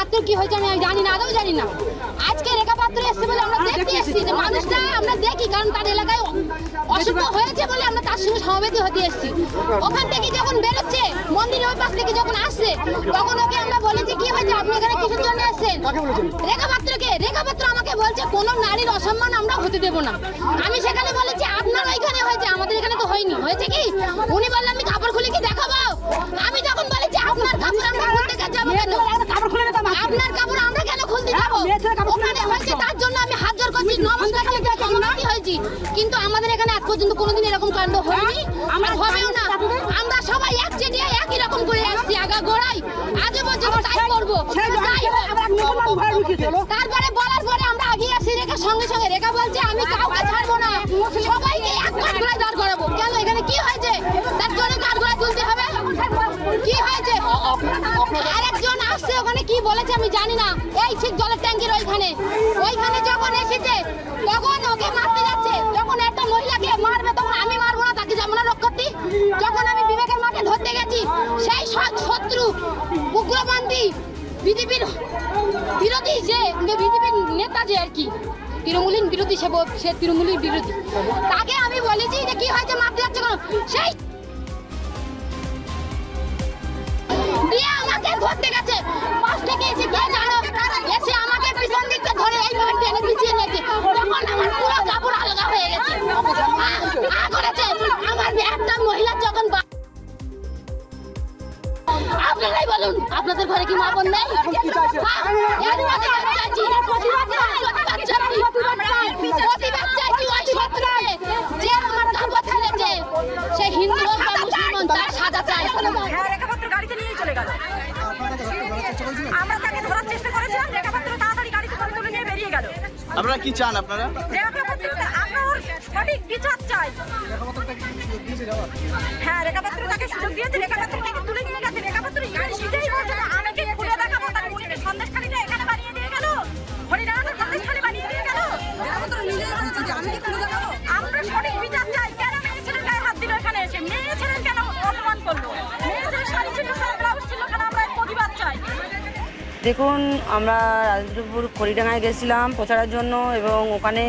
পাত্র কি হয়েছে আমি জানি না, আদৌ জানি না। আজকে রেখা পাত্র এসছে বলে আমরা দেখতে এসেছি, যে মানুষটা আমরা দেখি, কারণ তার এলাকায় অসুখ হয়েছে বলে আমরা তার সঙ্গে সমবেতি হতে এসেছি। ওখান থেকে যখন বেরোচ্ছে, মন্দিরের ওই পাশ থেকে যখন আসছে, তখন ওকে আমরা বলেছি কি হয়েছে, আপনি এখানে কিসের জন্য এসেছেন? রেখা পাত্রকে। রেখা পাত্র আমাকে বলছে কোনো নারীর অসম্মান আমরা হতে দেব না। আমি সেখানে বলেছি আপনার ওইখানে হয়েছে, আমাদের এখানে তো হয়নি। হয়েছে কি? উনি বললেন আমি কাপড় খুলে কি দেখাবো? আমি যখন বলেছি আপনার কাপড় আমরা খুলতে যাবো কেন? আপনার কাপড় আমরা কেন খুলতে যাবো? ওখানে হয়েছে তার জন্য আমি হাত জোর করছি, নমস্কার করছি হয়েছি। কিন্তু আমাদের এখানে আজ পর্যন্ত কোনোদিন এরকম কাণ্ড হয়নি, আর হবেও না। আমরা সবাই একচেটিয়া একই রকম করে আসছি, আগা গোড়াই আজও পর্যন্ত তাই করবো। তারপরে বলার পরে আমরা আগিয়ে আসি, রেখা সঙ্গে সঙ্গে রেখা বলছে আমি কাউকে ছাড়বো না, সবাইকে এক কাঠগড়ায় দাঁড় করাবো। কেন? এখানে কি হয়েছে? তার জন্য কাঠগড়ায় তুলতে হবে? কি হয়েছে? আরেকজন আসছে, ওখানে কি বলেছে আমি জানি না। এই ঠিক জলের ট্যাঙ্কির ওইখানে যখন এসেছে, তখন ওকে মারতে যাচ্ছে। যখন একটা মহিলাকে মারবে, তখন আমি মারবো না, তাকে যাবো না রক্ষা করতে? যখন আমি বিবেকের মাকে ধরতে গেছি, সেই শত্রু উগ্রপন্থী বিজেপির বিরোধী, যে বিজেপির নেতা, যে আর কি তৃণমূলীর বিরোধী, সে তৃণমূলীর বিরোধী, তাকে আমি বলেছি যে কি হয়েছে, মারতে যাচ্ছে কেন? সেই দিয়ে আমাকে ধরতে গেছে, পাশ থেকে এসে কে জানো, এসে আমাকে পিছন দিকটা ধরে এই ভাবে টেনে পিছিয়ে নিয়েছে। তখন আমার পুরো কাপড় আলগা হয়ে গেছে, করেছে। আমার একটা মহিলা যখন আপনারাই বলুন, আপনাদের ঘরে কি মা বোন নেই? যে আমার কাপড় ছেড়েছে, সে হিন্দু হোক বা মুসলমান, তার সাজা চাই। গাড়িতে নিয়ে চলে গেল, আমরা তাকে ধরার চেষ্টা করেছিলাম, রেখা পাত্র তাড়াতাড়ি গাড়িতে করে তুলে নিয়ে বেরিয়ে গেল। আপনারা কি চান? আপনারা আমরা ওর সঠিক বিচার চাই। হ্যাঁ, রেখা পাত্র তাকে সুযোগ দিয়েছে, রেখা পাত্র তাকে তুলে নিয়ে গেছে। রেখা পাত্র গাড়ি সিধেই বলছে আমি কি খুলে দেখাবো, তার নিচে সন্দেশখালিটা এখানে বানিয়ে দিয়ে গেল, হরিনারায়ণ সন্দেশখালি বানিয়ে দিয়ে গেল। আমরা সঠিক বিচার চাই। কেন মেয়ে ছেলের গায়ে হাত দিল? এখানে এসে মেয়ে ছেলের কেন অপমান করলো? মেয়ে ছেলের শাড়ি ছিল, ব্লাউজ ছিল, কেন? আমরা প্রতিবাদ চাই। দেখুন, আমরা রাজপুর খড়িডাঙ্গায় গেছিলাম প্রচারের জন্য, এবং ওখানে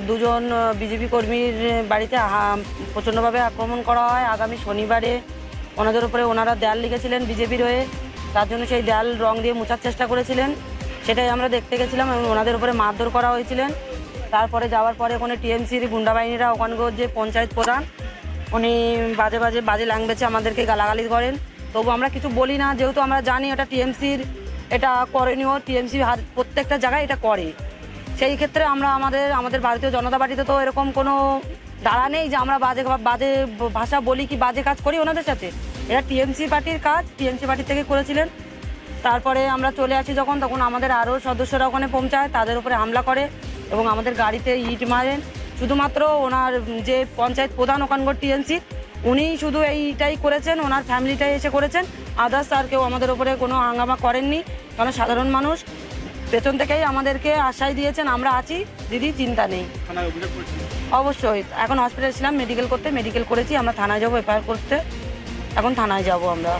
দুজন বিজেপি কর্মীর বাড়িতে প্রচণ্ডভাবে আক্রমণ করা হয়। আগামী শনিবারে ওনাদের উপরে ওনারা দেয়াল লিখেছিলেন বিজেপির হয়ে, তার জন্য সেই দেয়াল রং দিয়ে মোছার চেষ্টা করেছিলেন, সেটাই আমরা দেখতে গেছিলাম, এবং ওনাদের উপরে মারধর করা হয়েছিলেন। তারপরে যাওয়ার পরে ওখানে টিএমসির গুন্ডা বাহিনীরা, ওখানকার যে পঞ্চায়েত প্রধান, উনি বাজে ল্যাঙ্গুয়েজে আমাদেরকে গালাগালি করেন। তবু আমরা কিছু বলি না, যেহেতু আমরা জানি এটা টিএমসির, এটা করণীয়, টিএমসি প্রত্যেকটা জায়গায় এটা করে। সেই ক্ষেত্রে আমরা আমাদের ভারতীয় জনতা পার্টিতে তো এরকম কোনো ধারা নেই যে আমরা বাজে ভাষা বলি কি বাজে কাজ করি ওনাদের সাথে। এটা টিএমসি পার্টির কাজ, টিএমসি পার্টি থেকে করেছিলেন। তারপরে আমরা চলে আসি যখন, তখন আমাদের আরও সদস্যরা ওখানে পৌঁছায়, তাদের উপরে হামলা করে এবং আমাদের গাড়িতে ইট মারেন। শুধুমাত্র ওনার যে পঞ্চায়েত প্রধান ওখানকার টিএমসি, উনি শুধু এইটাই করেছেন, ওনার ফ্যামিলিটাই এসে করেছেন, আদার্স আর কেউ আমাদের উপরে কোনো হাঙ্গামা করেননি। কারণ সাধারণ মানুষ পেছন থেকেই আমাদেরকে আশ্বাস দিয়েছেন আমরা আছি দিদি, চিন্তা নেই। অবশ্যই এখন হসপিটালে ছিলাম মেডিকেল করেছি, আমরা থানায় যাবো এফআইআর করতে, এখন থানায় যাবো আমরা।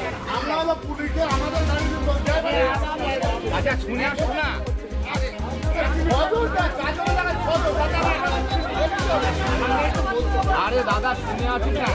আরে দাদা শুনে আসুন না।